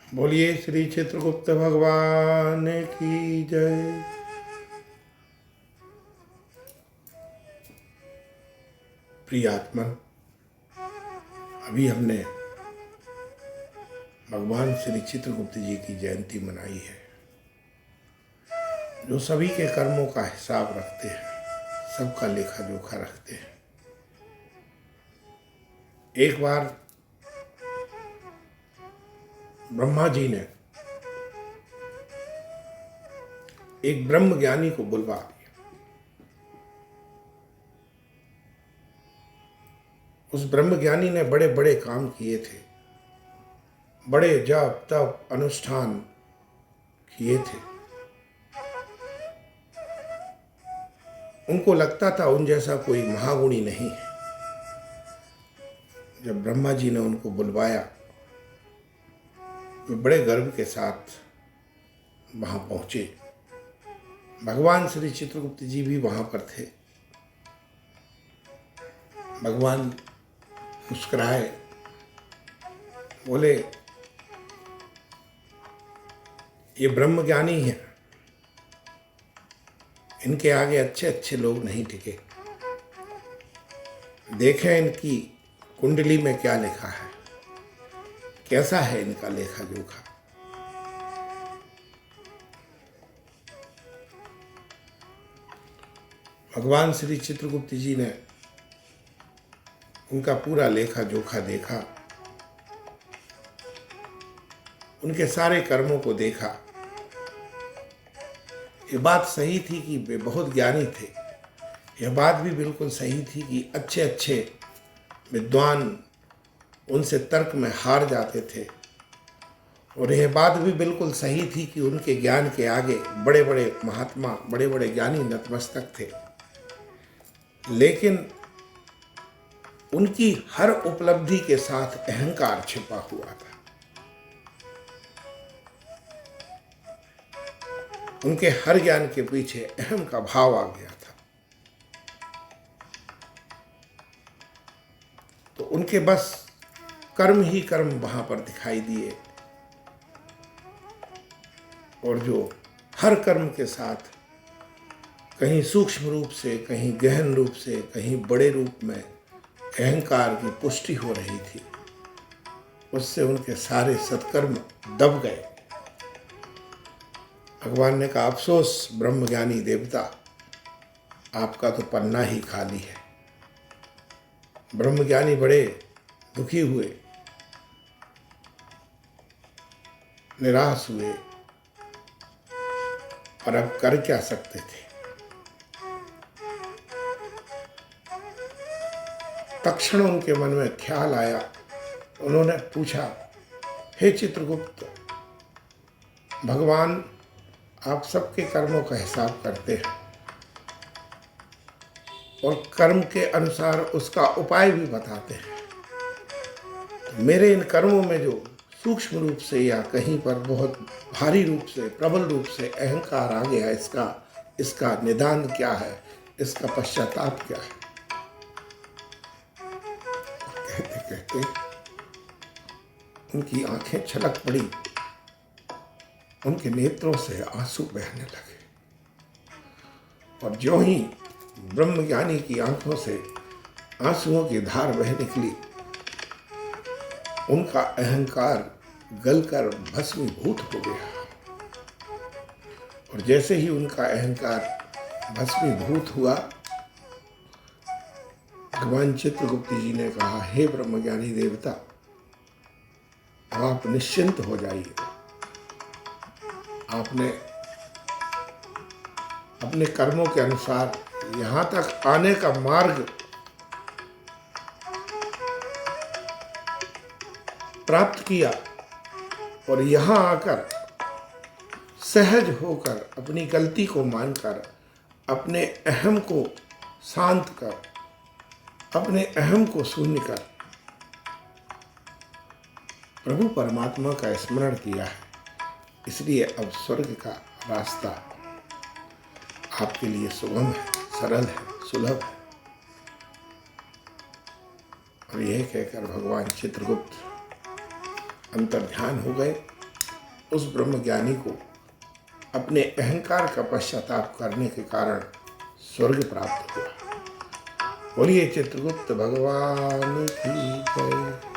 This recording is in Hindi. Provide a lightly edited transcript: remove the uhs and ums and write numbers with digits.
बोलिए श्री चित्रगुप्त भगवान की जय। प्रिय आत्मन, अभी हमने भगवान श्री चित्रगुप्त जी की जयंती मनाई है, जो सभी के कर्मों का हिसाब रखते हैं, सबका लेखा जोखा रखते हैं। एक बार ब्रह्मा जी ने एक ब्रह्म ज्ञानी को बुलवा दिया। उस ब्रह्म ज्ञानी ने बड़े बड़े काम किए थे, बड़े जप तप अनुष्ठान किए थे। उनको लगता था उन जैसा कोई महागुणी नहीं है। जब ब्रह्मा जी ने उनको बुलवाया, वे बड़े गर्व के साथ वहां पहुंचे। भगवान श्री चित्रगुप्त जी भी वहां पर थे। भगवान मुस्कुराए, बोले, ये ब्रह्म ज्ञानी है, इनके आगे अच्छे अच्छे लोग नहीं टिके। देखें इनकी कुंडली में क्या लिखा है, कैसा है इनका लेखा जोखा। भगवान श्री चित्रगुप्त जी ने उनका पूरा लेखा जोखा देखा, उनके सारे कर्मों को देखा। ये बात सही थी कि वे बहुत ज्ञानी थे। यह बात भी बिल्कुल सही थी कि अच्छे अच्छे विद्वान उनसे तर्क में हार जाते थे। और यह बात भी बिल्कुल सही थी कि उनके ज्ञान के आगे बड़े बड़े महात्मा, बड़े बड़े ज्ञानी नतमस्तक थे। लेकिन उनकी हर उपलब्धि के साथ अहंकार छिपा हुआ था। उनके हर ज्ञान के पीछे अहम का भाव आ गया था। तो उनके बस कर्म ही कर्म वहां पर दिखाई दिए, और जो हर कर्म के साथ कहीं सूक्ष्म रूप से, कहीं गहन रूप से, कहीं बड़े रूप में अहंकार की पुष्टि हो रही थी, उससे उनके सारे सत्कर्म दब गए। भगवान ने कहा, अफसोस ब्रह्मज्ञानी देवता, आपका तो पन्ना ही खाली है। ब्रह्मज्ञानी बड़े दुखी हुए, निराश हुए, पर अब कर क्या सकते थे। तक्षण उनके मन में ख्याल आया। उन्होंने पूछा, हे चित्रगुप्त, भगवान आप सबके कर्मों का हिसाब करते हैं और कर्म के अनुसार उसका उपाय भी बताते हैं। तो मेरे इन कर्मों में जो सूक्ष्म रूप से या कहीं पर बहुत भारी रूप से, प्रबल रूप से अहंकार आ गया, इसका निदान क्या है, इसका पश्चाताप क्या है। कहते कहते उनकी आंखें छलक पड़ी, उनके नेत्रों से आंसू बहने लगे। और ज्यों ही ब्रह्मज्ञानी की आंखों से आंसुओं की धार बह निकली, उनका अहंकार गलकर भस्मीभूत हो गया। और जैसे ही उनका अहंकार भस्मीभूत हुआ, भगवान चित्रगुप्त जी ने कहा, हे ब्रह्मज्ञानी देवता, आप निश्चिंत हो जाइए। आपने अपने कर्मों के अनुसार यहाँ तक आने का मार्ग प्राप्त किया, और यहाँ आकर सहज होकर अपनी गलती को मानकर, अपने अहम को शांत कर, अपने अहम को शून्य कर प्रभु परमात्मा का स्मरण किया है। इसलिए अब स्वर्ग का रास्ता आपके लिए सुगम है, सरल है, सुलभ है। और यह कहकर भगवान चित्रगुप्त अंतर्ध्यान हो गए उस ब्रह्मज्ञानी को अपने अहंकार का पश्चाताप करने के कारण स्वर्ग प्राप्त हुआ। बोलिए चित्रगुप्त भगवान की जय।